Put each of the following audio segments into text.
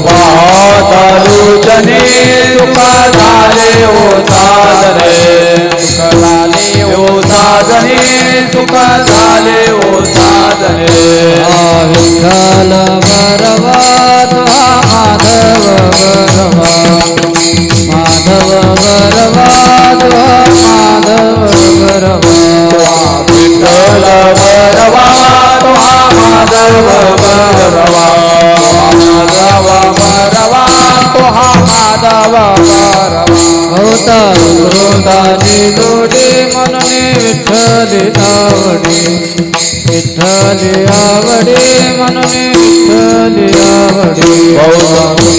पाहतालुजने सुख झाले ओ साधने सुख झाले ओ साधने सुख झाले ओ साधने विठ्ठल बरवा तुहा माधव बरवा माधव बरवा तुहा माधव बरवा विठ्ठल बरवा तुहा माधव बरवा माधव बरवा तुहा माधव बरवा होता क्रोधाची जोडी म्हणून विठ्ठली आवडी विठ्ठली आवडी म्हणून विठ्ठली आवडी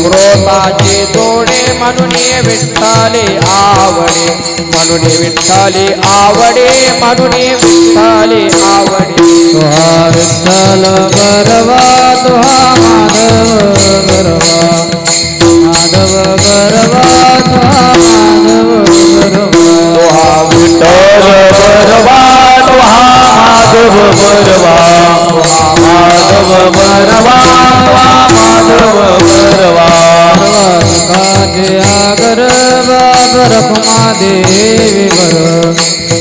क्रोधाची जोडे म्हणून विठ्ठली आवडे म्हणून विठ्ठली आवडे म्हणून विठ्ठली आवडे तुहा विठ्ठल बरवा तुहा माधव बरवा माधव बरवा तुहा माधव बरवा तुहा विठ्ठल बरवा तुहा माधव बरवा माधव बरवा माधव बरवा काजे आगर बाबर कुमादेवी वर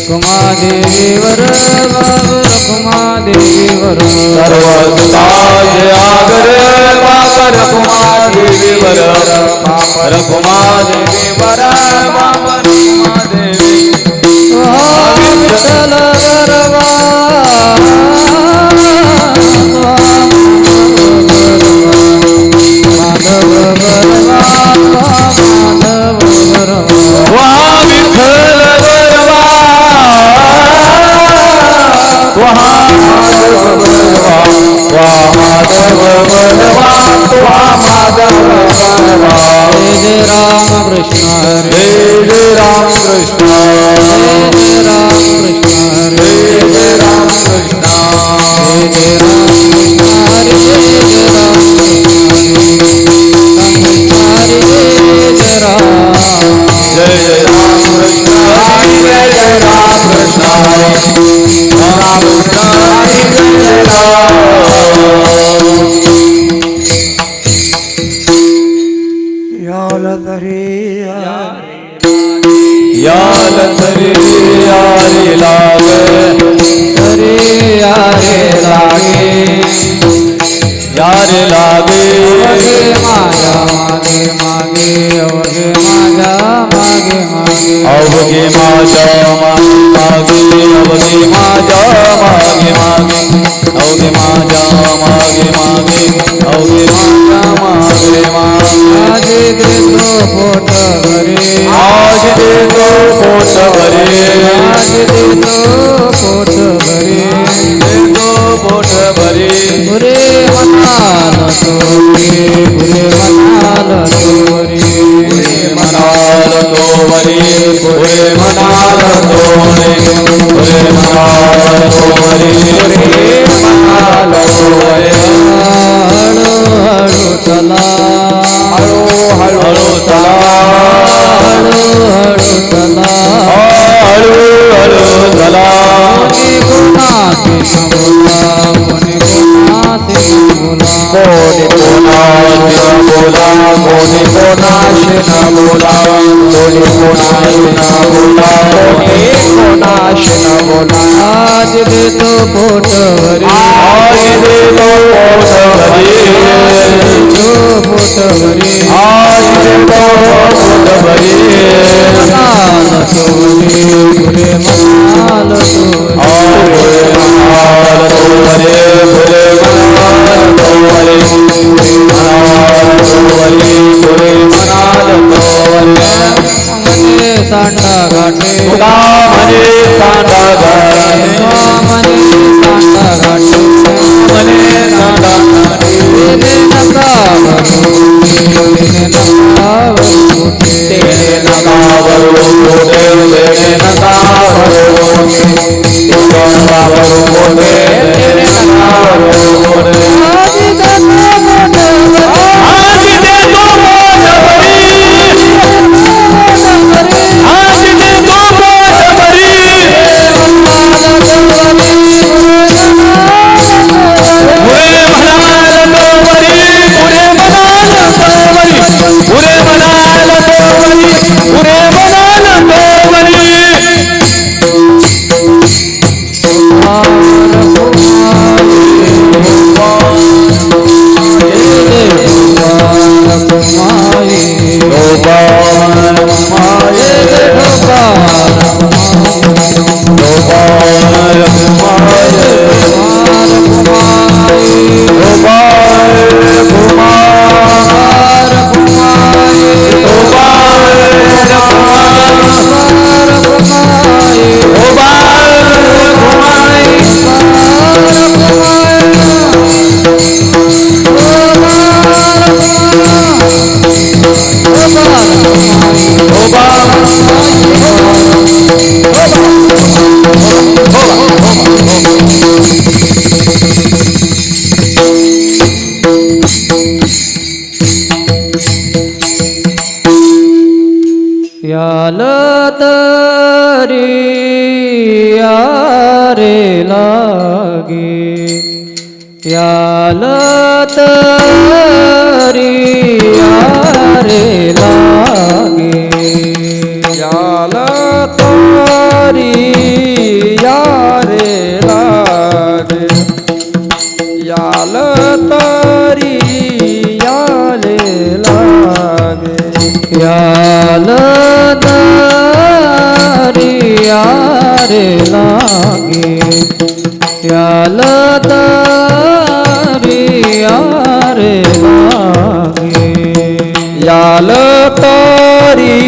कुमादेवी वर बाबर कुमादेवी वर सर्व सुखाचे आगर बाबर कुमादेवी वर बाबर कुमादेवी वर बाबर कुमादेवी विठ्ठल बरवा माधव बरवा माधव बरवा विठ्ठल बरवा माधव बरवा माधव बरवा माधव बरवा जय राम कृष्ण हरे जय राम कृष्ण जय राम कृष्ण हरे जय राम कृष्ण जय राम कृष्ण हरे जय राम कृष्ण हरे जय राम जय राम कृष्ण हरे जय राम कृष्ण हरे राम कृष्ण हरे जय राम याल तरी याल तरी यारी लागे तरी यारे लागे यारे लागे अवघे माझ्या मागे मागे अवघे माझ्या मागे मागे अवघे माझ्या मागे अवघे माझ्या मागे मागे अवघे माझ्या मागे मागे अवघे माझ्या मागे मागे आज देतो पोट भरे आज देतो पोट भरे आज देतो पोट भरे देतो पोट भरे पुरे मनाल तोरे पुरे मनाल तोरे मनाल तोवरे पुरे मनाल तोरे पुरे मनाल तोवरे पुरे मनाल तोवरे हळू हळू चला हळू हळू चला हळू हळू चला हळू हळू चला कोणी कोणाचे बोला कोणी कोणाचे बोला कोणी कोणाशी न बोला कोणी कोणाशी न बोला कोणी कोणाशी न बोला कोणी कोणाशी न बोला आज देतो पोट भरे आज देतो पोट भरे देतो पोट भरे आज देतो पोट भरे मनाल तोरे पुरे मनाल तोरे मनाल तोवरे पुरे मनाल तोवरे मनाल तोवरे पुरे मनाल तोवरे मने सांडा घाटे मने सांडा घाटे मने सांडा घाटे मने सांडा घाटे तेरे नकावर तेरे नकावर तेरे नकावर मोठे तेरे नकावर मोठे तेरे नकावर मोठे तेरे नकावर मोठे आज देतो पोट भरे आज देतो पोट भरे आज आज देतो पोट भरे मनाल तोरे तरी यारे लागे याल तरी यारे लागे याल तरी यारे लागे याल तरी याले लागे याल तरी यारे लागे याल तरी यारे लागे याल तरी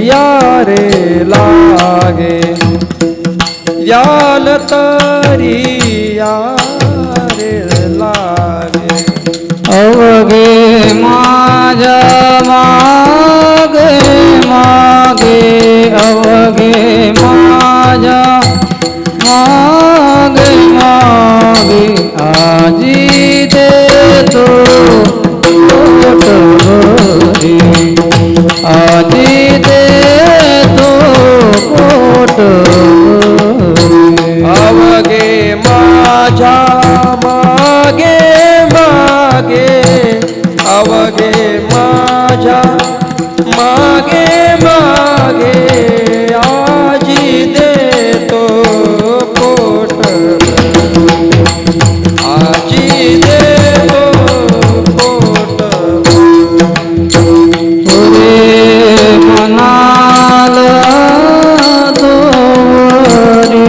यारे लागे याल तरी यारे लागे अवघे माझ्या मागे मागे अवघे माझ्या मागे मागे आजी देतो पोटभरी आजी देतो पोटभरी अवघे माझ्या मागे मागे अवघे माझ्या मागे मागे आजी देतो पोट आजी देतो पोट पुरे मनाल दोरी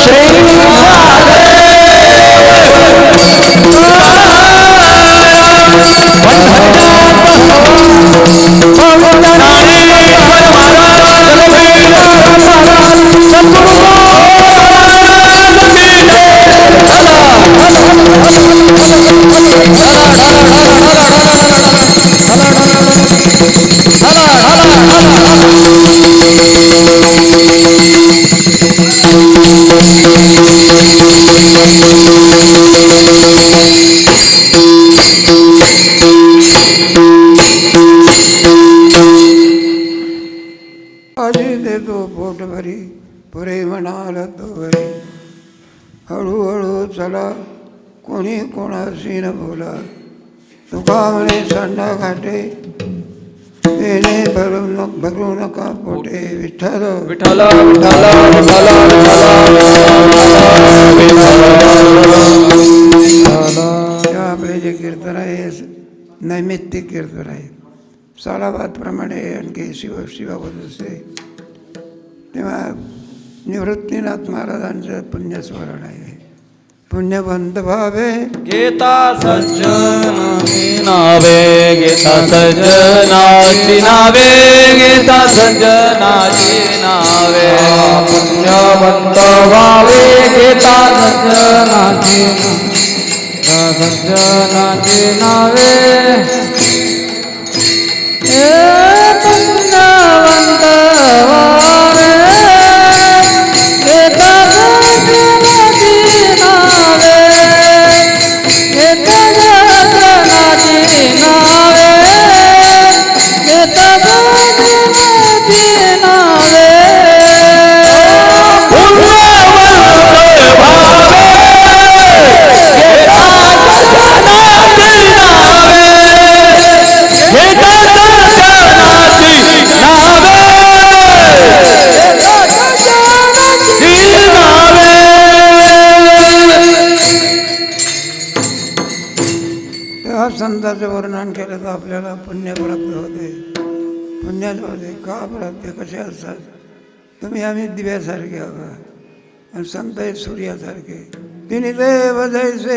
श्री हळूहळू चला कोणी कोणाशी न बोला. तुका म्हणे सांडा घाटे पेने भरू नका पोटे. विठ्ठल विठ्ठल विठ्ठल विठ्ठल तेव्हा आपले जे कीर्तन आहे नैमित्तिक कीर्तन आहे. सालाबादप्रमाणे आणखी शिवा होत असते. तेव्हा निवृत्तीनाथ महाराजांचं पुण्यस्मरण आहे. पुण्यवंत भावे गीता सज्जनाची नावे गीता सज्जनाची नावे गीता सज्जनाची नावे. पुण्यवंत भावे गीता सज्जनाची नावे. पुण्यवंत भावे गीता संतांचं वर्णन केलं तर आपल्याला पुण्य प्राप्त होते. पुण्यात होते का प्राप्त कसे असतात. तुम्ही आम्ही दिव्यासारखे आहोत आणि संत आहे सूर्यासारखे. तिन्ही देव जैसे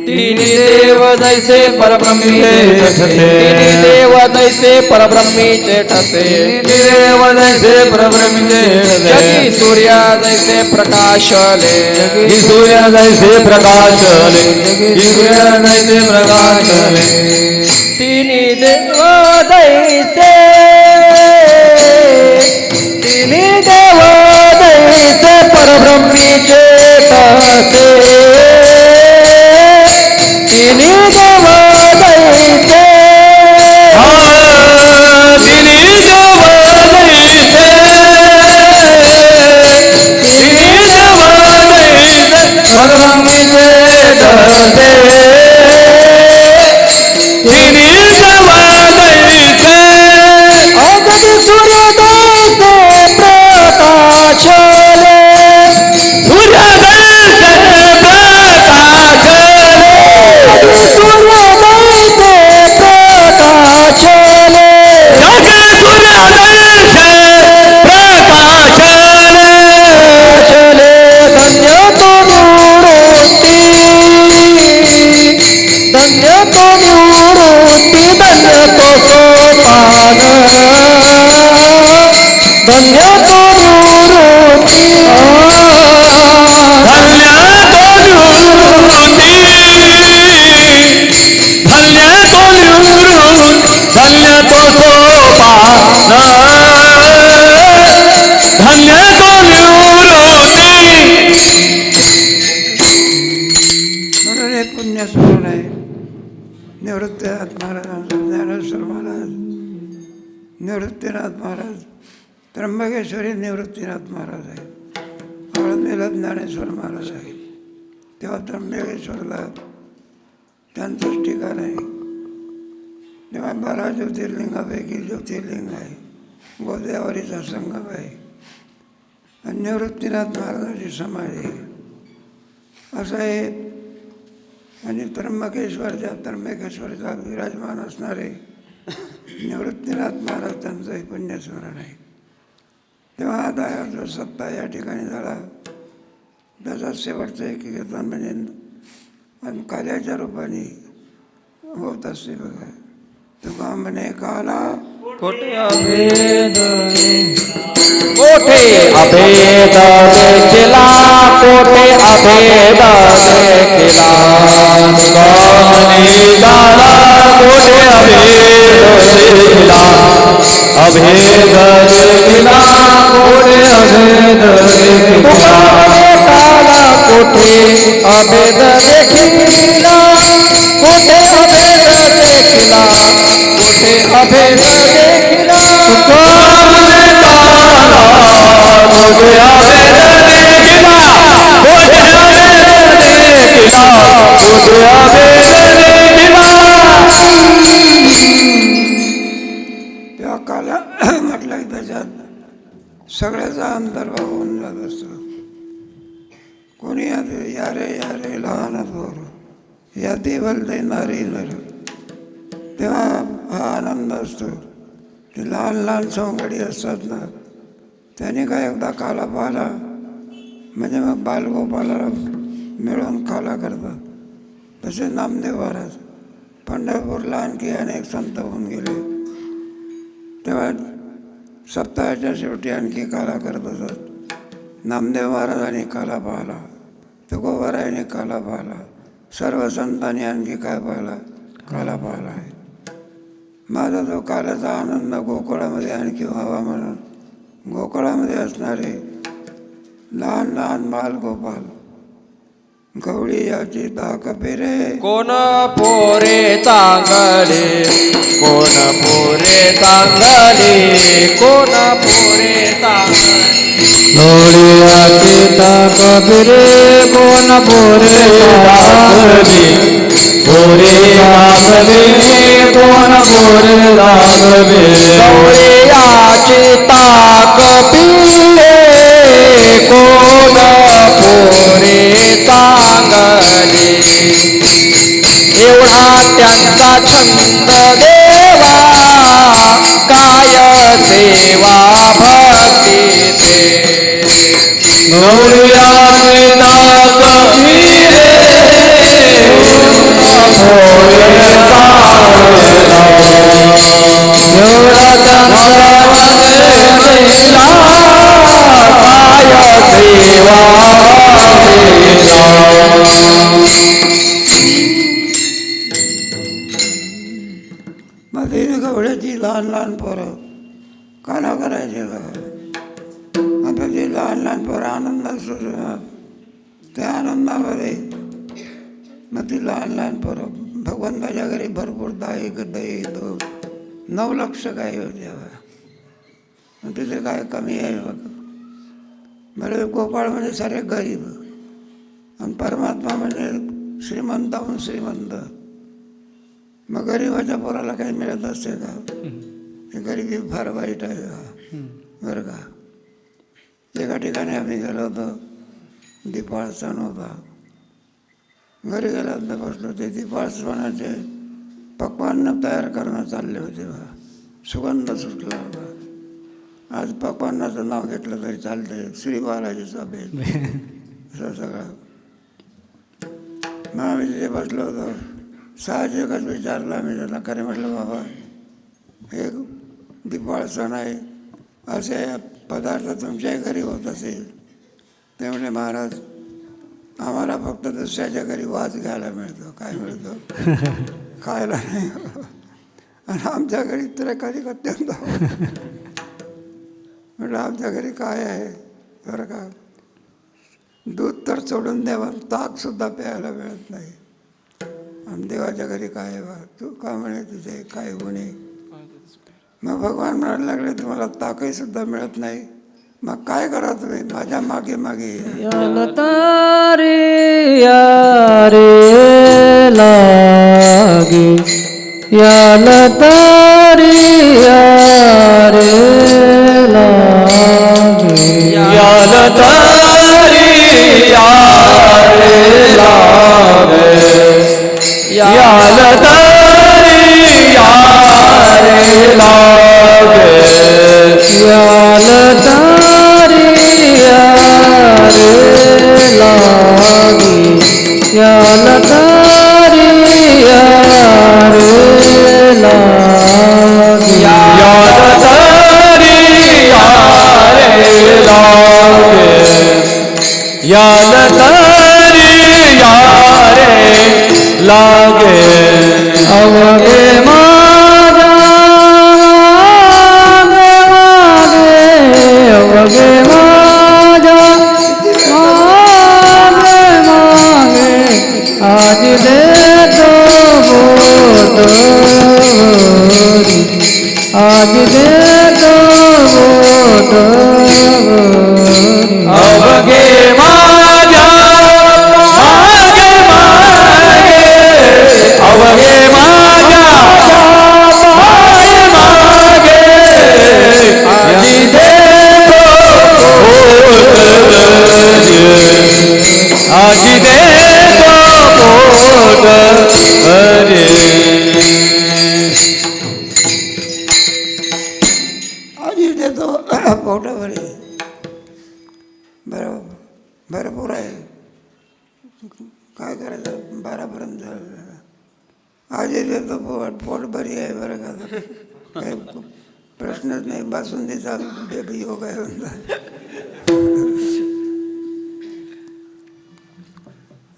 तिन्ही देव जैसे परब्रह्मीचे ठसे. तिन्ही देव जैसे परब्रह्मीचे ठसे. देव जैसे परब्रह्मीचे जगी सूर्या जैसे प्रकाशले. जगी सूर्या जैसे प्रकाशले. जगी सूर्या जैसे प्रकाशले. तिन्ही देव जैसे तिन्ही देव जैसे परब्रह्मीचे ठसे. तिन्ही देव जैसे तिन्ही देव जैसे तिन्ही देव जैसे परब्रह्मीचे ठसे. तिन्ही देव जैसे अगदी सूर्य जैसे प्रकाशले. सूर्य जैसे प्रकाशले. सूर्य जैसे प्रकाशले. जगी सूर्य जैसे प्रकाशले. धन्य तो निवृत्ती धन्य तो निवृत्ती धन्य तो सोपान. धन्य तो निवृत्ती धन्य तो निवृत्ती धन्य तो निवृत्ती धन्य तो सोपान. धन्य तो निवृत्ती. म्हणून हे पुण्यस्मरण आहे. निवृत्तीनाथ महाराजांचं ज्ञानेश्वर महाराज निवृत्तीनाथ महाराज. त्र्यंबकेश्वरी निवृत्तीनाथ महाराज आहे. आळंदीला ज्ञानेश्वर महाराज आहे. तेव्हा त्र्यंबकेश्वरला त्यांचंच ठिकाण आहे. तेव्हा 12 ज्योतिर्लिंगापैकी ज्योतिर्लिंग आहे. गोदावरीचा संगम आहे आणि निवृत्तीनाथ महाराजांची समाधी आहे असं आहे. आणि त्र्यंबकेश्वरचा विराजमान असणारे निवृत्तीनाथ महाराज त्यांचंही पुण्यस्मरण आहे. तेव्हा आता जो सप्ताह या ठिकाणी झाला त्याचा शेवटचं एक कीर्तन म्हणजे आणि काल्याच्या रूपाने होत असते बघा. तुका म्हणे काला कोठे अभेद कोठे अभेद देखिला. कोठे अभेद देखिला. म्हणे काला कोठे अभेद देखिला. अभेद देखिला. कोठे अभेद देखिला. काला कोठे अभेद देखिला. कोठे अभेद देखिला. कोठे अभेद देखिला. कोठे अभेद देखिला. सगळ्याचा अंतर्भाव होऊन जात असतो. कोणी या रे लहान थोर याती भलते नारी नर, तेव्हा हा आनंद असतो. ते लहान लहान सवंगडी असतात ना, त्याने काय एकदा काला पाहिला म्हणजे मग बालगोपालाला मिळून काला करतात. तसे नामदेव महाराज पंढरपूरला आणखी अनेक संत होऊन गेले, तेव्हा सप्ताहाच्या शेवटी आणखी काला करत असत. नामदेव महाराजांनी काला पाहिला, तुकोबारायांनी काला पाहिला, सर्व संतांनी आणखी काय पाहिला? काला पाहिला आहे. माझा तो कालाचा आनंद गोकुळामध्ये आणखी व्हावा म्हणून गोकुळामध्ये असणारे लहान लहान बालगोपाल गवळी याची ताक फिरे, कोण पोरे चांगले, कोण पोरे चांगले, कोण पोरे चांगले, गवळीयाची ताक फिरे, कोण पोरे लागले, पोरे लागले, कोण पोरे लागले. गवळीयाची ताक पिले, कोण पोरे चांगले. एवढा त्यांचा छंद देवा, काय सेवा भक्तीचे. गवळीयाची ताक फिरे, पोरे मग तिने गवळ्याची लहान लहान पोरं काला करायचे का? आता ते लहान लहान पोरं आनंद असतो त्या आनंदामध्ये मग ती लहान लहान पोरं भगवंताच्या घरी भरपूर दही 9 लक्ष काय होते. मग तिथे काय कमी आहे बघ. बरे गोपाळ म्हणजे सारे गरीब आणि परमात्मा म्हणजे श्रीमंताहून श्रीमंत. मग गरीबाच्या पोराला काही मिळत असते का? ही गरिबी फार वाईट आहे का बरं का. एका ठिकाणी आम्ही गेलो होतो, दीपाळ सण होता. घरी गेल्यावर बसलो, ते दीपाळ सणाचे पक्वान्न तयार करणं चालले होते बा. सुगंध सुटला होता. आज पक्वान्नाचं नाव घेतलं तरी चालतंय, श्री बालाजीचा बेत असं सगळं. मग आम्ही तिथे बसलो होतो. साहजिकच विचारलं आम्ही त्यांना, खरे म्हटलं बाबा हे दीपाळ सण आहे, असे पदार्थ तुमच्याही घरी होत असेल. ते म्हणजे महाराज आम्हाला फक्त दुसऱ्याच्या घरी वास घ्यायला मिळतो. काय मिळतो? खायला नाही. आणि आमच्या घरी तर कधी अत्यंत म्हटलं आमच्या घरी काय आहे बरं का. दूध तर सोडून द्यावं, ताकसुद्धा प्यायला मिळत नाही. आणि देवाच्या घरी काय आहे बा, तू का म्हणे तुझे काय गुन्हे. मग भगवान म्हणायला लागले तुम्हाला ताकही सुद्धा मिळत नाही, मग काय करा तुम्ही माझ्या मागे मागे याल तारी या रे लागे, याल तारी या रे लागे, याल तारी या रे लागे, याल तारी या रे लागे, याल तारी या रे लागे, याल तारी या रे लागे, याल तारी या रे लागे, याल तारी या रे लागे. अवघे माझा अवघे माझा मागे मागे आज देतो बोटोरी, आज देतो बोटोरी. अवघे माझा मागे मागे, अवघे माझा आजी देतो पोट भरे आजी देतो पोटाभरी. बरोबर भरपूर आहे. काय करायचं 12पर्यंत झालं. आजी देतो पोट बरी आहे बरं का. काही प्रश्नच नाही. बासुंदीचा योग आहे म्हणतात.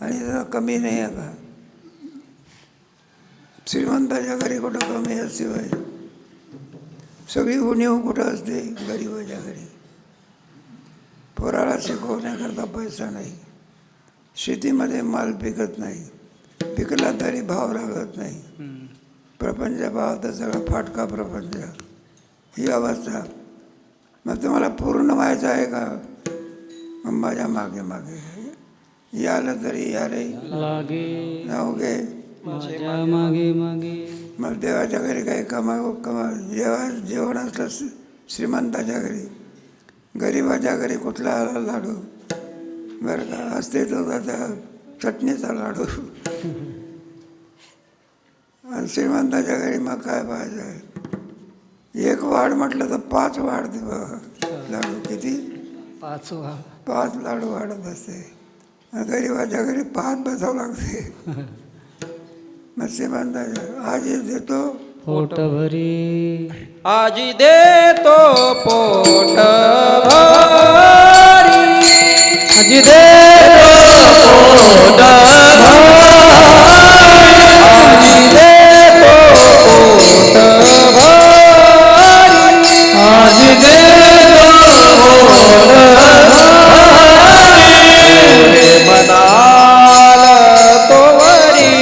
आणि जरा कमी नाही आता. श्रीमंताच्या घरी कुठं कमी असते. सगळी उणीव कुठं असते? गरिबाच्या घरी. पोराला शिकवण्याकरता पैसा नाही. शेतीमध्ये माल पिकत नाही. पिकला तरी भाव लागत नाही. प्रपंच भाव तर सगळा फाटका प्रपंच. ही अवस्था. मग तुम्हाला पूर्ण व्हायचं आहे का? माझ्या मागे मागे यालं तरी या रे लागे नवगे माझ्या मागे मागे. मग देवाच्या घरी काही कमा जेवण असलं श्रीमंताच्या घरी. गरिबाच्या घरी कुठला आला लाडू बरं का. असते तो त्याचा चटणीचा लाडू. आणि श्रीमंताच्या घरी मग काय पाहिजे आहे. एक वाढ म्हटलं तर 5 वाढते बघा लाडू. किती? 5 लाडू वाढत असते. गरिबाच्या घरी 5 बसावं लागते. मग श्रीमंताच्या आजी देतो पोट भरी आजी देतो पोट भरी. आजी देतो पोट आजी देतो पोट भरी. आजी देतो मनाल तोवरी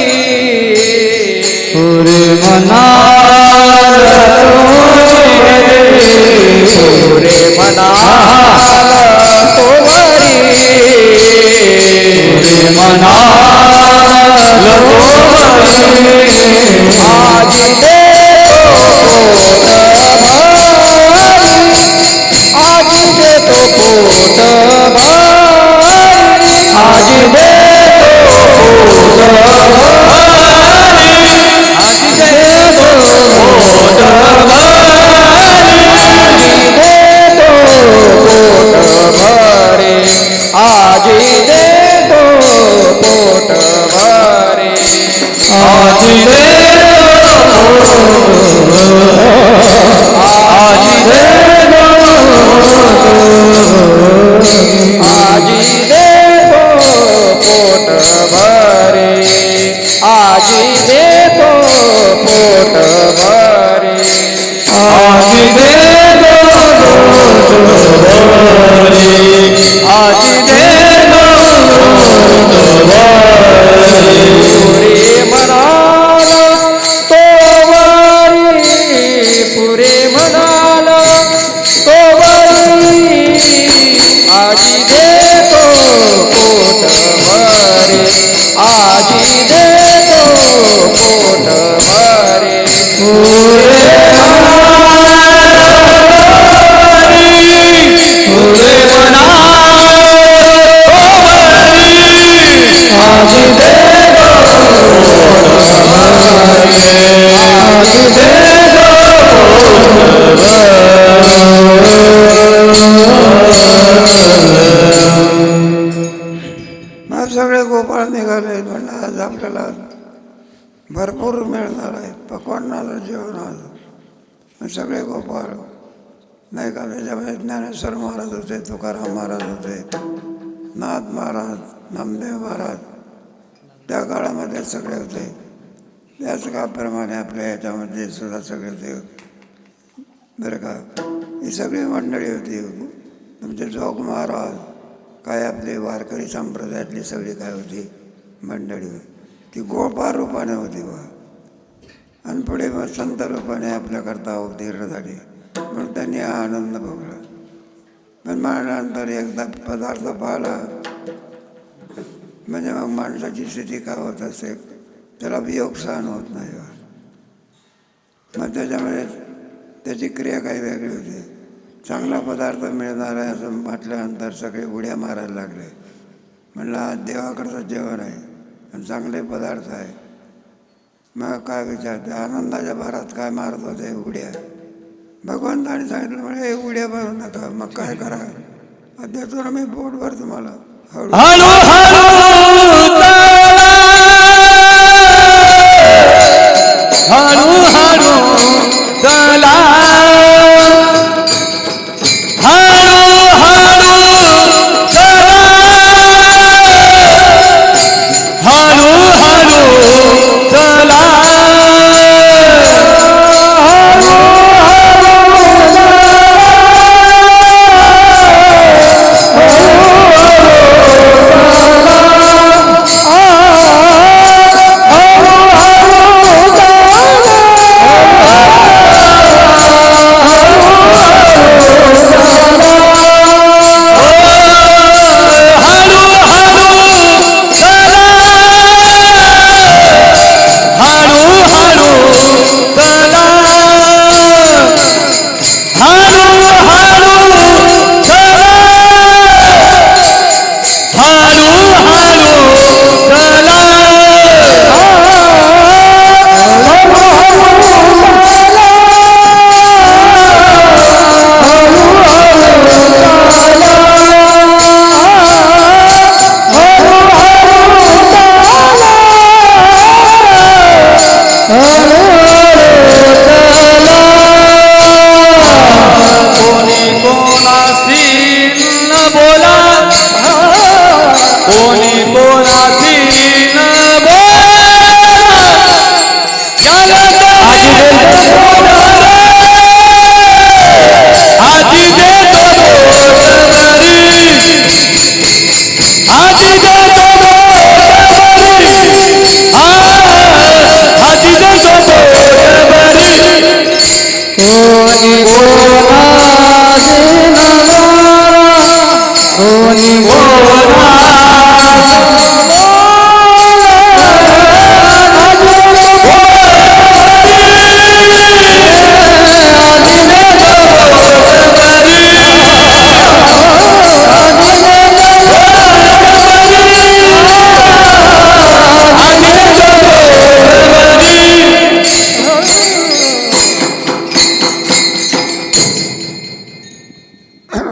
पुरे मनाल पुरे मनाल तोवरी पुरे मनाल आजी देतो पोट भरी. आजी देतो पोट भरी. आजी देतो पोट आजी देतो पोट भरी. आजी देतो पोट भरी. आजी देतो आजी देतो आजी देतो पोट भरी. आजी देतो पोट भरी. आजी देतो आजी देतो पुरे म्हणाल तोवरी. पुरे म्हणाल तोवरी. आजी देतो पोट भरी. आजी देतो पोट भरी. पुरे पुरे आजी देतो आजी मग सगळे गोपाळ निघाले. म्हणलं आज आपल्याला भरपूर मिळणार आहे. पकवान आलं, जेवण आलं. मग सगळे गोपाळ नाही का. त्याच्यामध्ये ज्ञानेश्वर महाराज होते, तुकाराम महाराज होते, नाथ महाराज, नामदेव महाराज. त्या काळामध्ये सगळे होते. त्याच काळाप्रमाणे आपल्या ह्याच्यामध्ये सुद्धा सगळे ते बरं का. ही सगळी मंडळी होती. तुमचे जोग महाराज काय आपले वारकरी संप्रदायातली सगळी काय होती मंडळी होती. ती गोपाळ रूपाने होती बा. आणि पुढे मग संत रूपाने आपल्याकरता अवतीर्ण झाली. म्हणून त्यांनी हा आनंद भोगला. पण मारल्यानंतर एकदा पदार्थ पाहिला म्हणजे मग माणसाची स्थिती काय होत असते. त्याला वियोग सहन होत नाही. मग त्याच्यामध्ये त्याची क्रिया काही वेगळी होती. चांगला पदार्थ मिळणार आहे असं म्हटल्यानंतर सगळे उड्या मारायला लागले. म्हणलं आज देवाकडचं जेवण आहे आणि चांगले पदार्थ आहे. मग काय विचारते, आनंदाच्या भरात काय मारत होते उड्या. भगवंताने सांगितलं म्हणजे उड्या मारू नका. मग काय करा, देतो ना मी पोटभर तुम्हाला. हळू हळू हळू चला, हळू हळू चला, हळू हळू चला,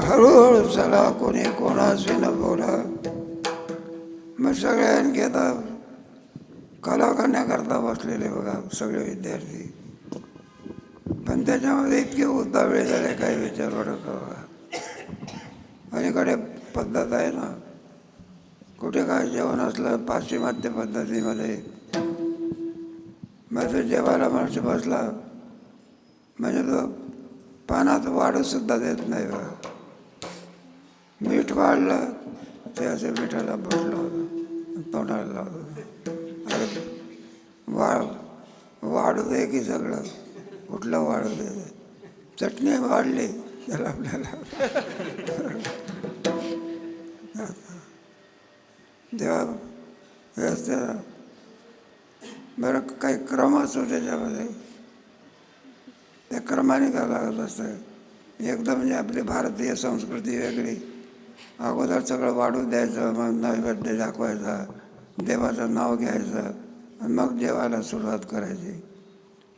हळूहळू चला, कोणी कोणाशी न बोला. मग सगळ्यांनी आता कला करण्याकरता बसलेले बघा सगळे विद्यार्थी. पण त्याच्यामध्ये इतके उतावळे झाले, काही विचारू नका बघा. अलीकडे पद्धत आहे ना, कुठे काय जेवण असलं पाश्चिमात्य पद्धतीमध्ये, मग तो जेवायला माणूस बसला म्हणजे तो पानात वाढूसुद्धा देत नाही बघा. मीठ वाढलं ते असं मिठाला बोटलं होतं, तोंडाला लावलं. अरे वाढू दे की सगळं, कुठलं वाढू दे. चटणी वाढली त्याला आपल्याला तेव्हा व्यवस्थेला बरं काही क्रम असतो त्याच्यामध्ये, त्या क्रमाने काय लागत असतं. एकदम म्हणजे आपली भारतीय संस्कृती वेगळी. अगोदर सगळं वाढू द्यायचं, मग नैवेद्य दाखवायचा, देवाचं नाव घ्यायचं आणि मग जेवायला सुरुवात करायची.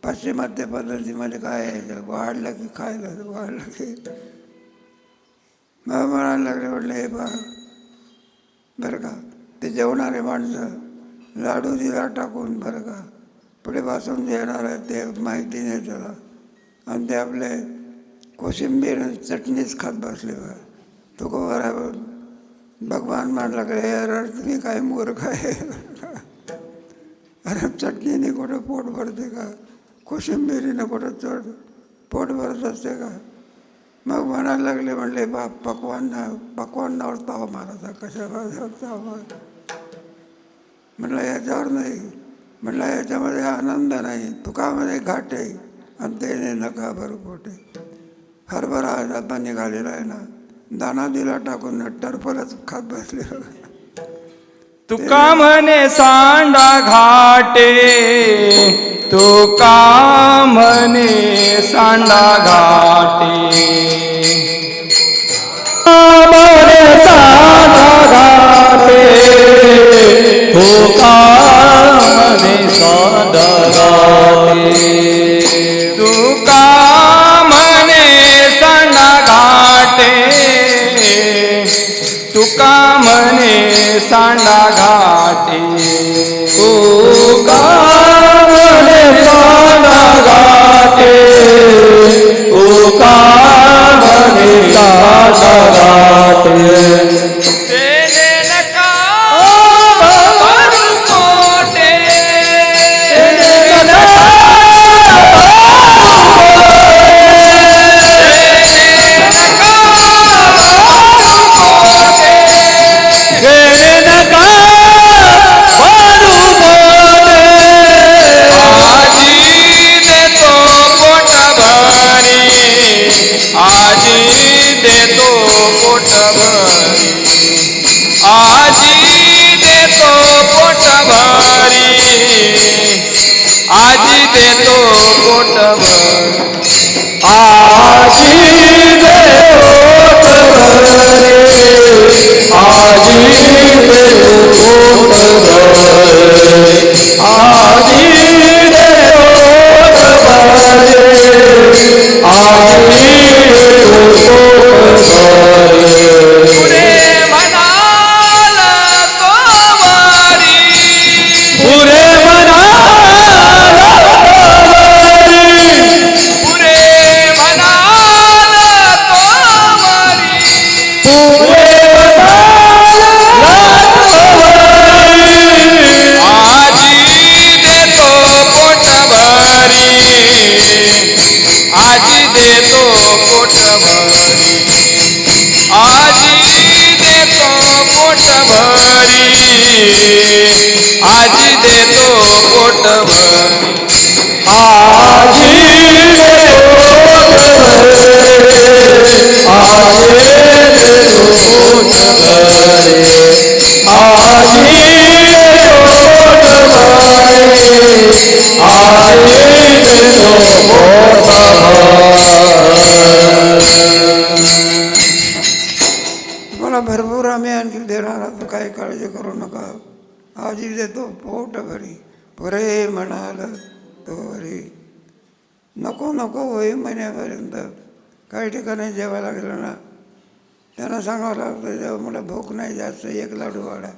पाश्चिमात्य पद्धतीमध्ये काय आहे, वाढलं की खायला, वाढलं की मग म्हणायला लागले. म्हटलं हे बा बरं का, ते जेवणारे माणसं लाडू दिला टाकून बरं का, पुढे बसून जेवणार आहे ते माहिती नाही त्याला, आणि ते आपले कोशिंबीर चटणीच खात बसले बा. तो बरोबर भगवान म्हटलं का, हे अरे तुम्ही काय मूर्ख आहे. अरे चटणीने कुठं पोट भरते का, कोशिंबिरीनं कुठं पोट भरत असते का. मग म्हणायला लागले, म्हणले बाप पक्वांनावर ताव मारायचा, कशा ताव मार. म्हटलं याच्यावर नाही, म्हटलं याच्यामध्ये आनंद नाही, तुकामध्ये घाट आहे आणि त्याने नका भर पोटे. हरभरा आता निघालेला आहे ना, दाना दिला टाकून टरफलच खात बसले. तुका म्हणे सांडा घाटे, तुका म्हणे सांडा घाटे, म्हणे सांडा घाटे, मने सांडगाटे तुका म्हणे सांडाघाटे तुका म्हणे सांडाघाटे तुका म्हणे सांडगाटे तुका म्हणे सांडगाटे तेने नका भरू कोटे आजी देतो पोट भरी आजी देतो पोट भरी आजी देतो पोट भरी आजी देतो पोट भरे आजी देतो पोट भरे आजी देतो पोट भरे आजी देतो पोट भरे पुरे म्हणाल तो मारी पुरे म्हणाला पुरे म्हणाल तो मारी आजी देतो पोट भरी आजी देतो पोट भरी आजी देतो पोट भरी आजी देतो पोट भरी आजी देतो पोट भरे आजी देतो पोट भरे आजी देतो पोट भरे आजी देतो पोट भरे तुम्हाला भरपूर आम्ही आणखी देणार आहोत, काही काळजी करू नका. आजी देतो पोट भरी पुरे म्हणाल तो भरी. नको नको होई महिन्यापर्यंत काही ठिकाणी जेवायला गेलं ना त्यांना सांगावं लागतं जेव्हा मला भूक नाही जास्त एक लाडू वाढा.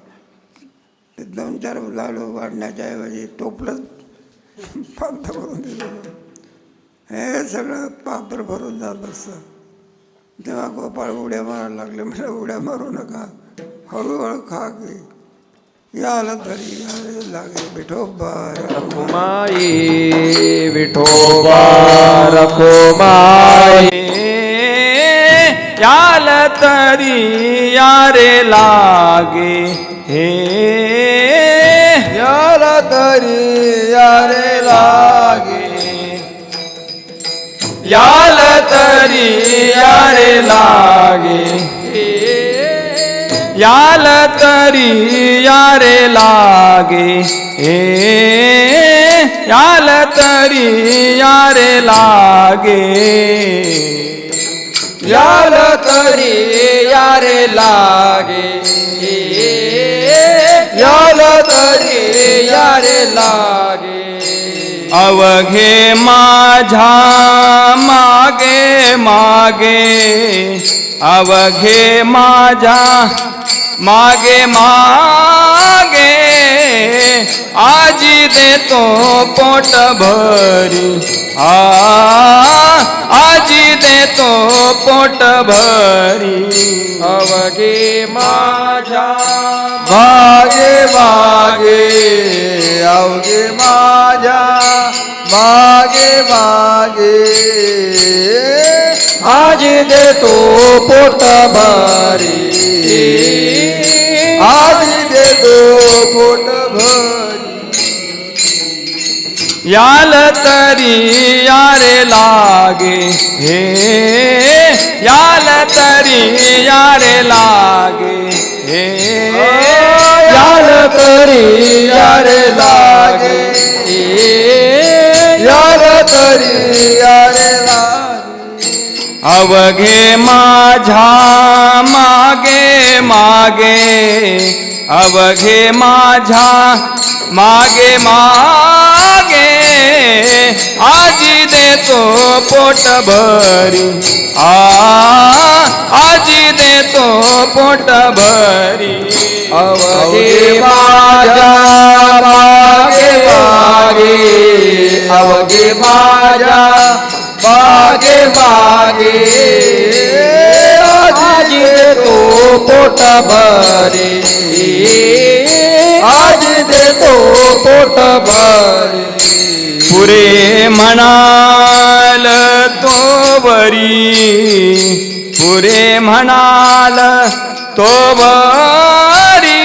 ते 2-4 लाडू वाढण्याच्या ऐवजी टोपलंच पात्र भरून दिलं. हे सगळं पात्र भरून जात असतं. तेव्हा गोपाळ उड्या मारायला लागले. मला उड्या मारू नका, हळूहळू खा की याला तरी यायला लागे. विठोबा रखुमाई विठोबा रखुमाई याल तरी यारे लागे हे यार तरी यारे लागे याल तरी यारे लागे याल तरी यारे लागे हे याल तरी यारे लागे याल तरी यारे लागे याल तरी यारे लागे अवघे माझ्या मागे मागे अवघे माझ्या मागे मागे आजी देतो पोट भरी आजी देतो पोट भरी अवघे माझ्या मागे मागे अवघे माझ्या मागे मागे आज देतो पोट भरी आज देतो पोट भरी याल तरी यारे लागे हे याल तरी यारे लागे हे यार तरी यारे लागे यार तरी यारे लागे अवघे माझ्या मागे मागे अवघे माझ्या मागे मागे आजी देतो पोट भरी आजी देतो पोट भरी अवघे माझ्या मागे मागे अवघे माझ्या मागे मागे आज देतो पोट भरे आज देतो पोट भरे पुरे म्हणाल तो बरी पुरे म्हणाल तो बरी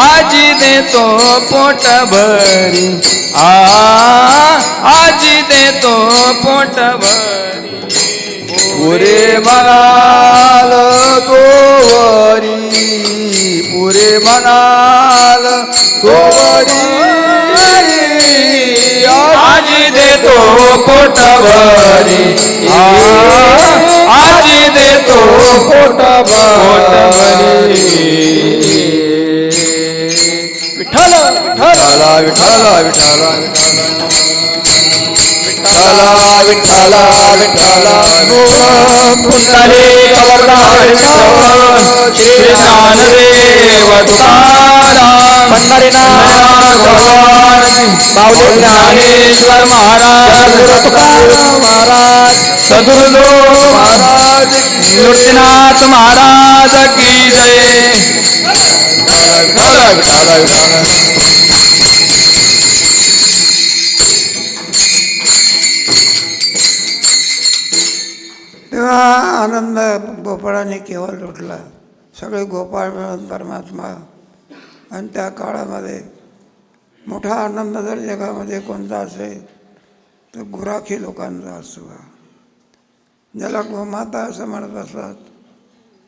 आजी देतो पोट भरी आजी देतो पोट भरी पुरे म्हणाल तो वरी पुरे म्हणाल तो वरी आजी देतो पोट भरी आजी देतो पोट भरी विठ्ठल विठ्ठला विठ्ठला विठ्ठला विठ्ठला विठ्ठला विठ्ठला पुंडले श्री ज्ञानदेव पंढरीनाथ माऊली ज्ञानेश्वर महाराज महाराज सद्गुरु महाराज निवृत्तीनाथ महाराज की जय विठ्ठला विठ्ठला विठ्ठला तेव्हा आनंद गोपाळाने केवळ लुटला सगळे गोपाळ मिळून परमात्मा. आणि त्या काळामध्ये मोठा आनंद जर जगामध्ये कोणता असेल तर गुराखी लोकांचा असतो. ज्याला गोमाता असं म्हणत असतात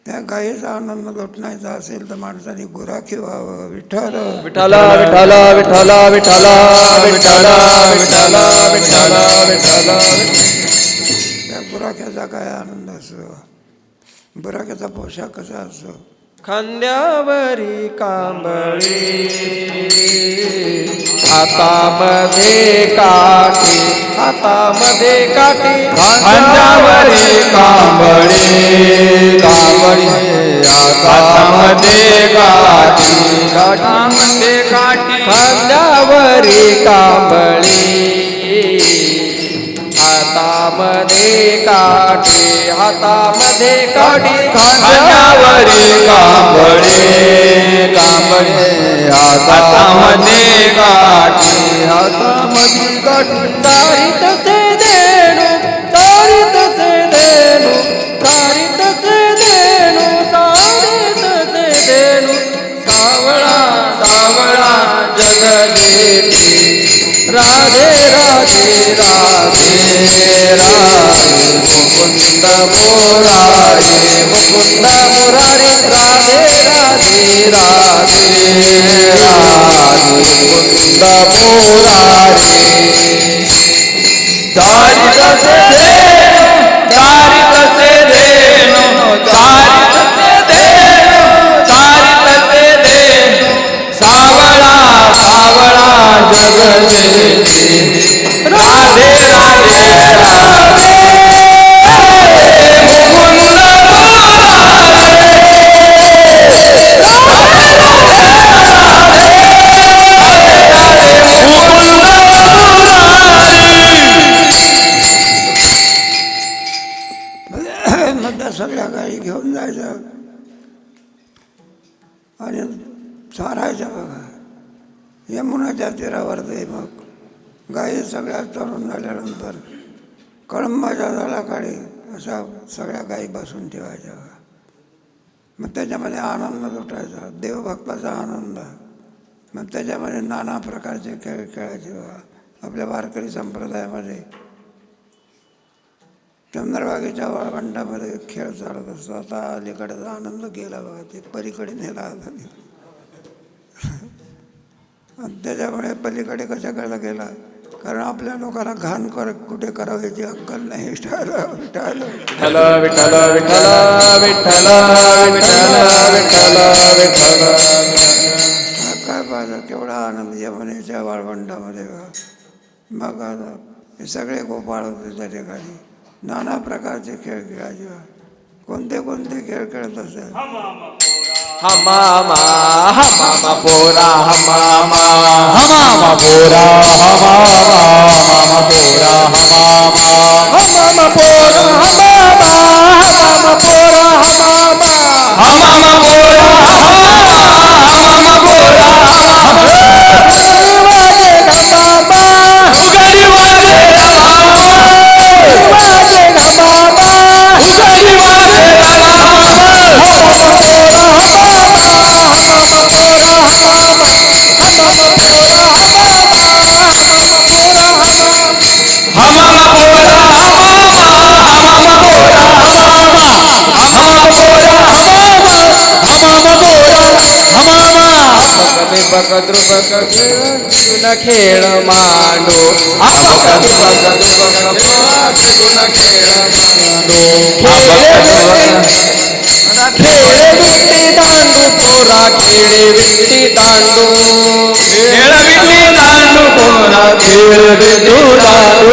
त्या गायीचा आनंद लुटण्याचा असेल तर माणसाने गुराखी व्हावं. विठ्ठल विठ्ठला विठ्ठला विठ्ठला विठ्ठला विठ्ठला विठ्ठला विठ्ठला विठ्ठला त्या गुराख्याचा काय आनंद असतो. गुराख्याचा पोशाख कसा असतो. खांद्यावरी कांबळी हातामध्ये काठी हातामध्ये काठी खांद्यावरी कांबळी कांबळी हातामध्ये काठी हातामध्ये काठी खांद्यावरी कांबळी हातामध्ये काठी हातामध्ये काठी खांद्यावरी कांबळी कांबळी हातामध्ये काठी हातामध्ये काठी तारीत से देणू तारीत से देणू तारीत से देणू तारीत से देणू सावळा सावळा जगदेवी राधे राधे राधे राधे मुकुंद मुरारी मुकुंद मुरारी राधे राधे राधे राधे मुकुंद मुरारी दारित से देणू दारित से देणू दारित से देणू दारित से देणू सावळा सावळा जगदेवी राधे राधे राधे मुकुंद मग त्या सगळ्या गाई घेऊन जायचं आणि चारायच्या बघा. यमुनाच्या तीरावर ते मग गाई सगळ्या चरून झाल्यानंतर कळंबाच्या झाडाखाली अशा सगळ्या गाई बसून ठेवायच्या. मग त्याच्यामध्ये आनंद लुटायचा देवभक्ताचा आनंद. मग त्याच्यामध्ये नाना प्रकारचे खेळ खेळायचे बघा. आपल्या वारकरी संप्रदायामध्ये चंद्रभागेच्या वाळवंटामध्ये खेळ चालत असतो. आता अलीकडेचा आनंद गेला बघा. ते पलीकडे नेला आता. आणि त्याच्यामुळे पलीकडे कशाकडे गेला कारण आपल्या लोकांना घाण कुठे करावं याची अक्कल नाही. विठ्ठल विठ्ठल विठ्ठल विठ्ठल विठ्ठल विठ्ठल विठ्ठल विठ्ठल विठ्ठल. काय पाहता केवढा आनंद यमुनेच्या वाळवंटामध्ये बघा. मग आता हे सगळे गोपाळ होते त्या ठिकाणी. नाना प्रकारचे खेळ खेळायचे. कोणते कोणते खेळ खेळत असतात. हमामा हमामा पोरा हमामा हमामा पोरा हमामा हमामा पोरा हमामा हमामा पोरा हमामा हमामा पोरा हमामा हमामा पोरा हमामा पोरा उगडी वाजे खेळ मांडो खेळ विट्टी दांडू पोरा खेळ विट्टी दांडू खेळ विट्टी दांडू पोरा खेळ विट्टी दांडू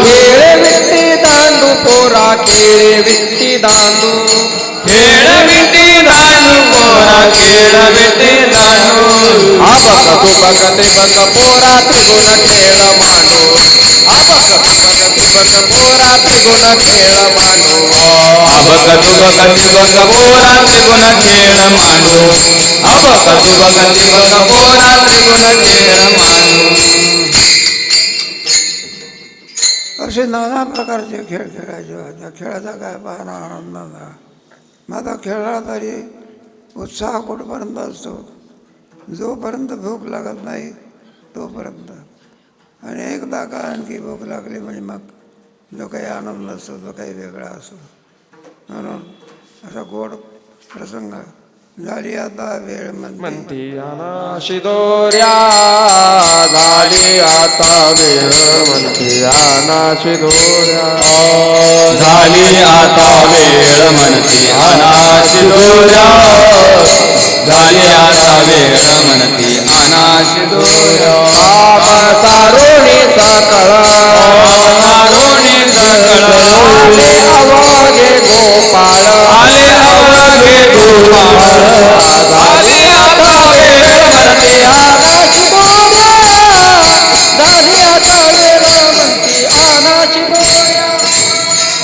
खेळ विट्टी दांडू पोरा खेळ विट्टी दांडू खेळ विट्टी दांडू पोरा खेळ विट्टी दांडू बघ ते बघ पोरा त्रिगुण खेळ मांडू बघ पोरा त्रिगुण खेळ मांडू बघ पोरा त्रिगुण खेळ मांडू बघ पोरा त्रिगुण खेळ मांडू. असे नाना प्रकारचे खेळ खेळायचे. त्या खेळाचा काय पाहणं आनंद झाला. मग आता खेळला तरी उत्साह कुठपर्यंत असतो. जोपर्यंत भूक लागत नाही तोपर्यंत. आणि एकदा का आणखी भूक लागली म्हणजे मग जो काही आनंद असतो तो काही वेगळा असतो. म्हणून असा गोड प्रसंग झाली आता वेळ म्हणती आना शिदोऱ्या झाली आता वेळ म्हणती आना शिदोऱ्या झाली आता वेळ म्हणती आना शिदोऱ्या झाली आता वेळ म्हणती आना शिदोऱ्या सारोणी सकळ सारोणी सकळ आले अवघे गोपाळ आले अवघे गोपाळ झाली आता वेळ म्हणती आना शिदोऱ्या झाली आता वेळ म्हणती आना शिदोऱ्या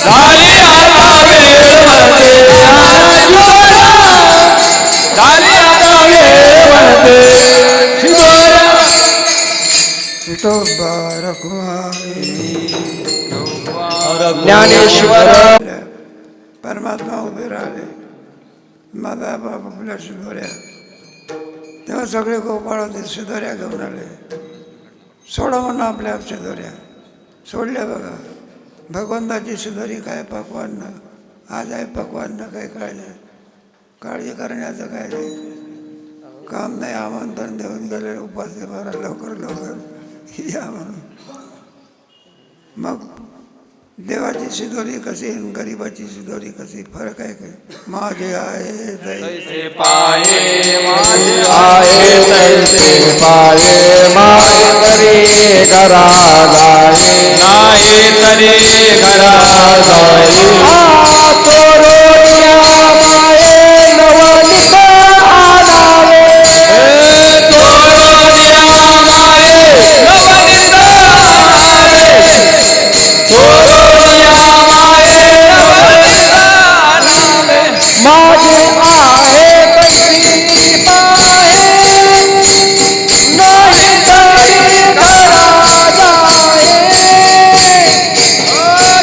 झाली आता वेळ म्हणते आना शिदोऱ्या झाली आता वेळ म्हणते शिदोऱ्या. विठोबा रखुमाई ज्ञानेश्वर परमात्मा उभे राहिले. माझा बाप आपल्या शिदोऱ्या. तेव्हा सगळे गोपाळ होते शिदोऱ्या घेऊन आले. सोडा म्हणून आपल्या शिदोऱ्या सोडल्या. बघा भगवंताची शिदोरी काय पक्वान्न. आज आहे पक्वान्न काही काळजी करण्याचं काय नाही. काम नाही. आमंत्रण देऊन गेले उपासे मारा लवकर लवकर या म्हणून. मग देवाची शिदोरी कशी आणि गरिबाची शिदोरी कशी फरक आहे काय. माझे आहे तैसे पाये माझे आहे तैसे पाये माये तरी घरा जाये नाये तरी घरा जाये तोरोनिया माये नवनित आलावे तोरोनिया माये नवनित आलावे तोरोनिया माये नवनित आलावे माझे आहे तशी पाहे नाही तरी घरा जाये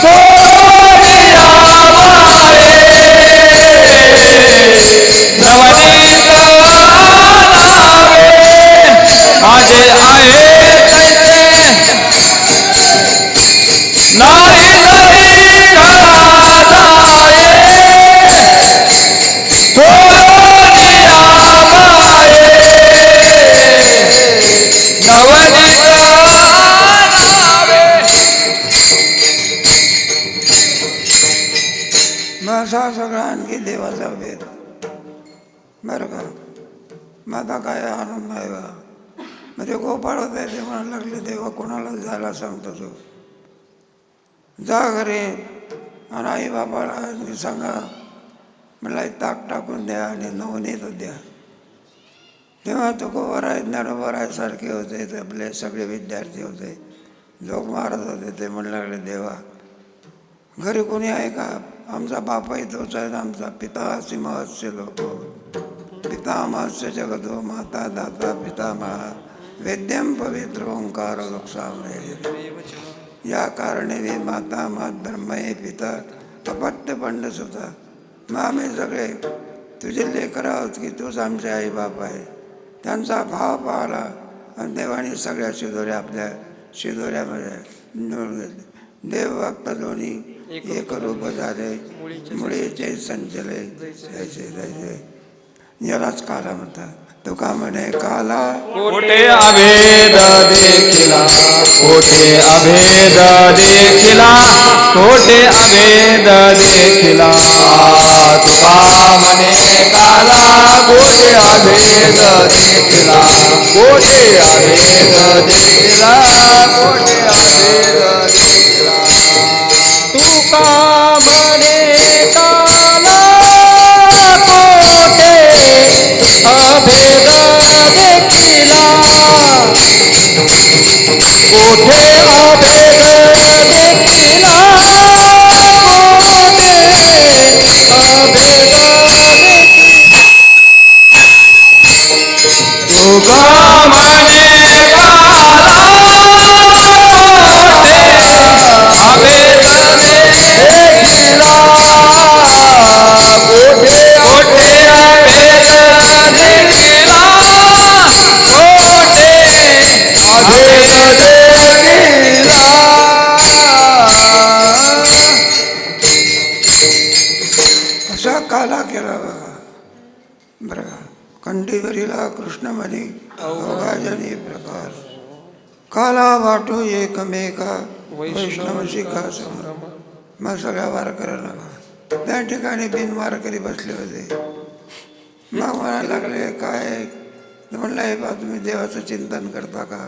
तोरोनिया माये बरं का. माझा काय आनंद आहे बा. म्हणजे गोपाळ होते ते म्हणायला लागले देवा कोणाला जायला सांगतो तू, जा घरी आणि आई बाबाला सांगा मला ताक टाकून द्या आणि नवनीत द्या. तेव्हा तुकोबर आहे ज्ञानोबर आहे सारखे होते ते आपले सगळे विद्यार्थी होते, जोग मारत होते. ते म्हणू लागले देवा घरी कोणी आहे का. आमचा बापाही तोच आहे, आमचा पिता असी महत्स्य लोक, पिता महत्स्य जगतो माता दाता पितामहा वेद्यम पवित्र ओंकार लोकसामय. या कारणे वे माता मात ब्रह्म हे पिता अपत्य पंड सुद्धा. मग आम्ही सगळे तुझे लेकर आहोत की तूच आमचे आई बाप आहे. त्यांचा भाव पाहला आणि देवाने सगळ्या शिदोऱ्या आपल्या शिदोऱ्यामध्ये निवडून घेतले. देव भक्त दोन्ही एक रूप झाले, मुळीचे संचले जैसे जैसे. यालाच काला म्हणतात. तुका म्हणे काला कोठे अभेद देखिला, कोठे अभेद देखिला, कोठे अभेद देखिला. तुका म्हणे काला कोठे अभेद देखिला, कोठे अभेद देखिला, कोठे अभेद देखिला. तुका म्हणे काला कोठे अभेद देखिला, कोठे अभेद देखिला, कोठे अभेद देखिला. तुका म्हणे काला कोठे अभेद देखिला, कोठे कोठे अभेद देखिला, कोठे अभेद देखिला. असा काला केला बघा. बरं का. कंठीवरीला कृष्णमणी अवघाजनी प्रकार. काला वाटू एकमेका वैष्णव शिखा सम. मग सगळ्या वारकऱ्यांना त्या ठिकाणी बिन वारकरी बसले होते. मग म्हणायला लागले काय. म्हणलं हे बा तुम्ही देवाचं चिंतन करता का,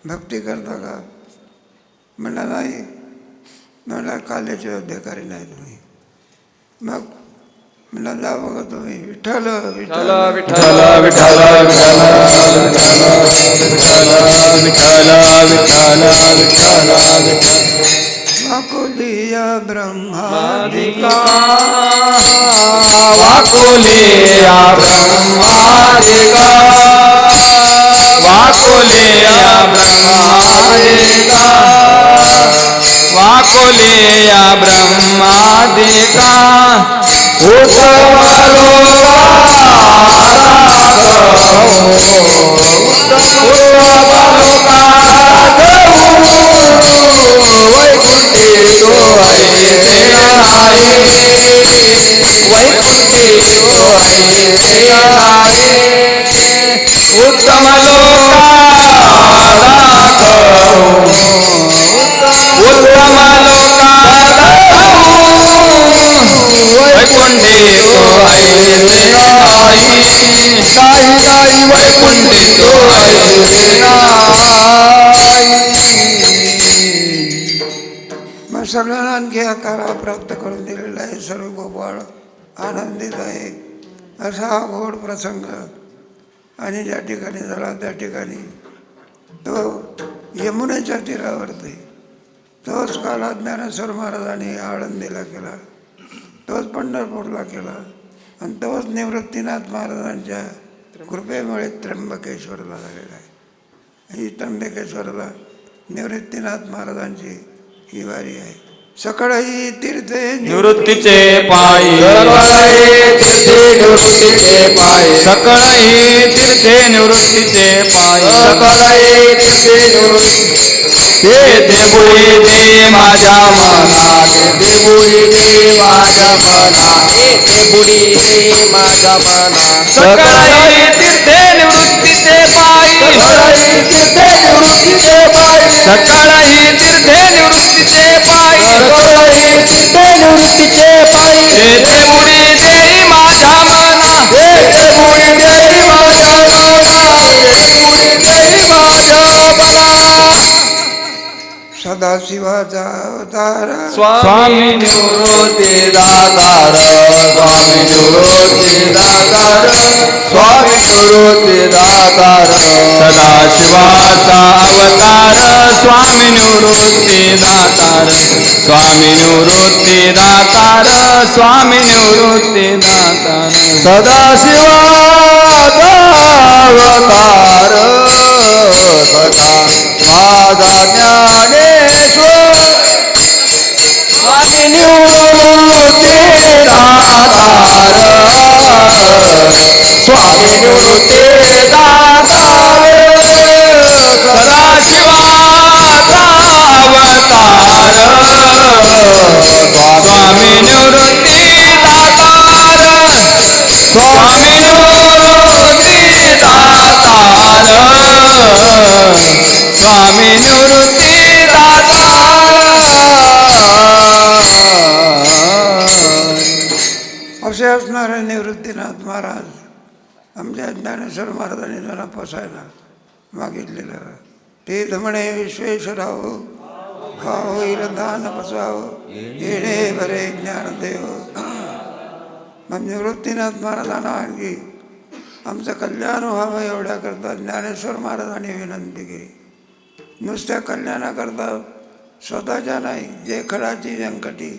भक्ती करता का. म्हणलं नाही. म्हणलं काल्याचे अधिकारी नाही तुम्ही. मग म्हणलं जा बघा तुम्ही विठ्ठल विठ्ठल विठ्ठल विठ्ठल विठ्ठल विठ्ठल विठ्ठल विठ्ठल. वाकुलिया ब्रह्मादिका, वाकुलिया ब्रह्मादिका, वाकुलिया ब्रह्मादिका, वाकुलिया ब्रह्मादिका. उत्तम लोका वैकुंठी तो आहे आई, वैकुंठी तो आहे आई. उत्तम लोका उत्तम लोका वैकुंठी तो आहे आई, काही नाही वैकुंठी तो आहे आई. मग सगळ्यांना आणखी हा काळा प्राप्त करून दिलेला आहे. सर्व गोपाळ आनंदित आहे. असा हा गोड प्रसंग. आणि ज्या ठिकाणी झाला त्या ठिकाणी तो यमुनेच्या तीरावरती तोच काला ज्ञानेश्वर महाराजांनी आळंदीला केला, तोच पंढरपूरला केला आणि तोच निवृत्तीनाथ महाराजांच्या कृपेमुळे त्र्यंबकेश्वरला झालेला आहे. ही त्र्यंबकेश्वरला निवृत्तीनाथ महाराजांची ही वारी आहे. सकळही तीर्थे निवृत्तीचे पायी, सकळही तीर्थे निवृत्तीचे पायी, सकळही तीर्थे निवृत्तीचे पायी, सकळही तीर्थे निवृत्ती. तेथे बुडी दे माझ्या मना, तेथे बुडी दे माझ्या मना, तेथे बुडी दे माझ्या मना. सकळही तीर्थे निवृत्तीचे पायी, सकळही तीर्थे निवृत्तीचे पायी, सकळही तीर्थे निवृत्तीचे पायी, सकळही तीर्थे निवृत्तीचे पायी. तेथे बुडी दे माझ्या मना, तेथे सदाशिवाचा अवतार स्वामी निवृत्ती दातार स्वामी निवृत्ती दातार स्वामी निवृत्ती दातार सदाशिवाचा अवतार स्वामी निवृत्ती दातार स्वामी निवृत्ती दातार स्वामी निवृत्ती दातार सदाशिवाचा अवतार सदा माझा ज्ञानेश्वर स्वामी निवृत्ती दातार स्वामी निवृत्ती दातार सदाशिवाचा अवतार स्वामी निवृत्ती दातार स्वामी निवृत्ती दातार स्वामी निवृत्ती असे असणारे निवृत्तीनाथ महाराज आमच्या ज्ञानेश्वर महाराजांनी त्यांना पोसायला मागितलेलं. तीर्थ म्हणे विश्वेश्वराव हा होईल दान पसाव येणे बरे ज्ञानदेव. मग निवृत्तीनाथ महाराजांना आणखी आमचं कल्याण व्हावं एवढ्याकरता ज्ञानेश्वर महाराजांनी विनंती केली. नुसत्या कल्याणाकरता स्वतःच्या नाही, जे खडाची व्यंकटी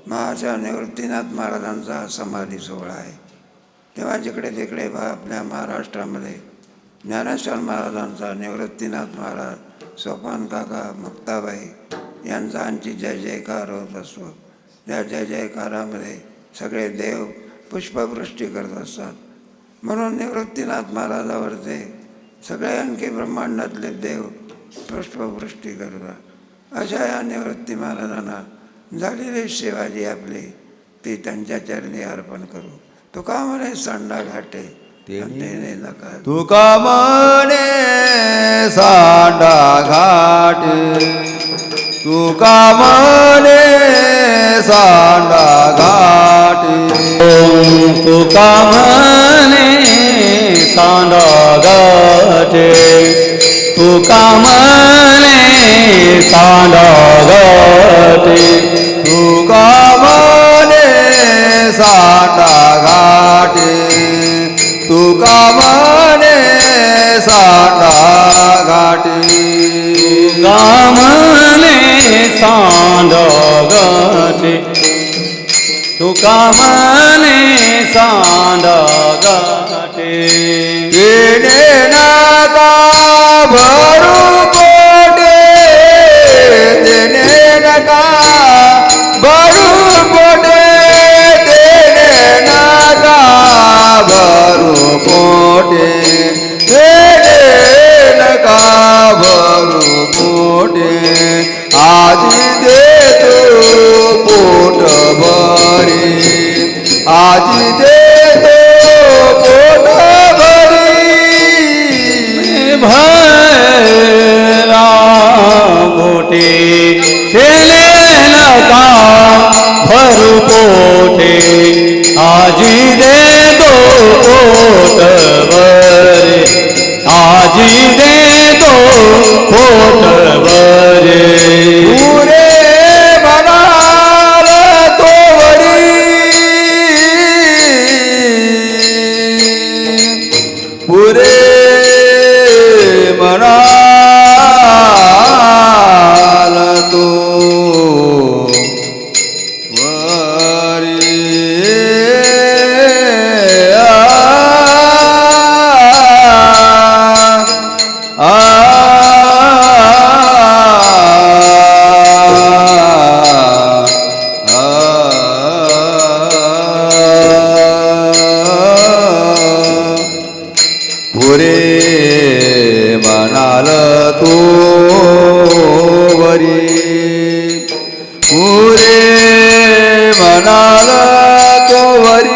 महाच्या निवृत्तीनाथ महाराजांचा समाधी सोहळा आहे. तेव्हा जिकडे तिकडे आपल्या महाराष्ट्रामध्ये ज्ञानेश्वर महाराजांचा, निवृत्तीनाथ महाराज, सोपान काका, मुक्ताबाई यांचा आमची जय जयकार होत असतो. त्या जय जयकारामध्ये सगळे देव पुष्पवृष्टी करत असतात. म्हणून निवृत्तीनाथ महाराजावरचे सगळे आणखी ब्रह्मांडातले देव पुष्पवृष्टी करतात. अशा या निवृत्ती महाराजांना झालेली सेवा जी आपली ती त्यांच्या चरणी अर्पण करू. तुका म्हणे सांडा घाटे तेने नका. तुका म्हणे सांडा घाट तुका म्हणे सांडा घाट तुका म्हणे सांडा घाट तुका म्हणे सांडा घाट तुका म्हणे सांडा घाट तुका म्हणे सांडा घाट तुका म्हणे सांडा घाट तुका म्हणे सांडा घाट येणे नका भरू पोटे देणे नका भरू पोटे देणे नका भरू पोटे देणे नका भरू पोटे आजी देतो पोट भरी आजी देतो पोट भरा पोटे केले नका भरू पोटे आजी देतो पोट भरे आजी देतो पोट भरे पुरे म्हणाल तो वरी पुरे म्हणाल तो वरी पुरे म्हणाल तो वरी पुरे म्हणाल तो वरी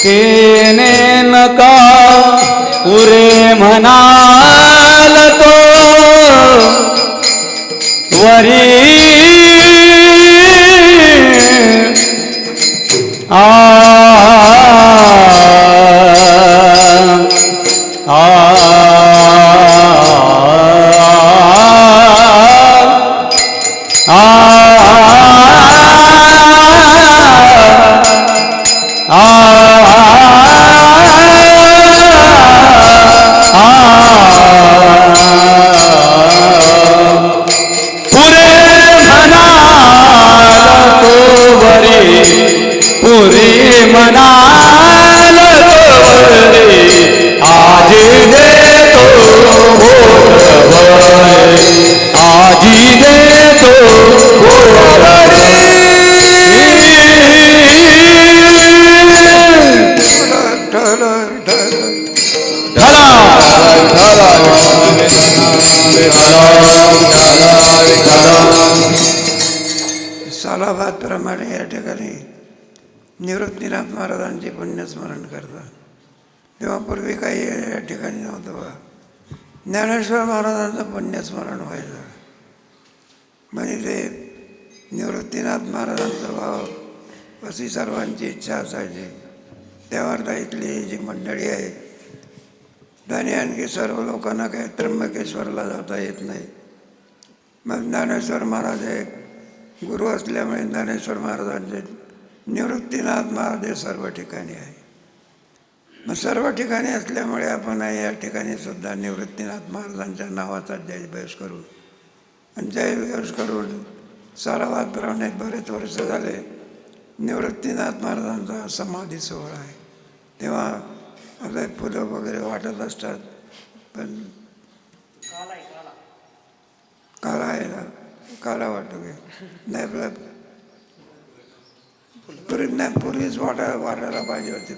केने नका पुरे म्हणाल तो वरी आ पुरे म्हणाल रे आजी देतो आजी देतो सालाबाद प्रमाणे या ठिकाणी निवृत्तीनाथ महाराजांचे पुण्यस्मरण करतात. तेव्हा पूर्वी काही या ठिकाणी नव्हतं बा. ज्ञानेश्वर महाराजांचं पुण्यस्मरण व्हायचं म्हणजे ते निवृत्तीनाथ महाराजांचा भाव अशी सर्वांची इच्छा असायची. त्यावर इथली जी मंडळी आहे त्याने आणखी सर्व लोकांना काही त्र्यंबकेश्वरला जाता येत नाही. मग ज्ञानेश्वर महाराज एक गुरु असल्यामुळे ज्ञानेश्वर महाराजांचे निवृत्तीनाथ महाराज हे सर्व ठिकाणी आहे. मग सर्व ठिकाणी असल्यामुळे आपण या ठिकाणी सुद्धा निवृत्तीनाथ महाराजांच्या नावाचा जयघोष करू. आणि जयघोष करून सालाबादप्रमाणे बरेच वर्ष झाले निवृत्तीनाथ महाराजांचा समाधी सोहळा आहे. तेव्हा आपले फुलं वगैरे वाटत असतात. पण काला आहे ना, काला वाटू घे नाही आपलं पूर्वीच वाटायला पाहिजे होती.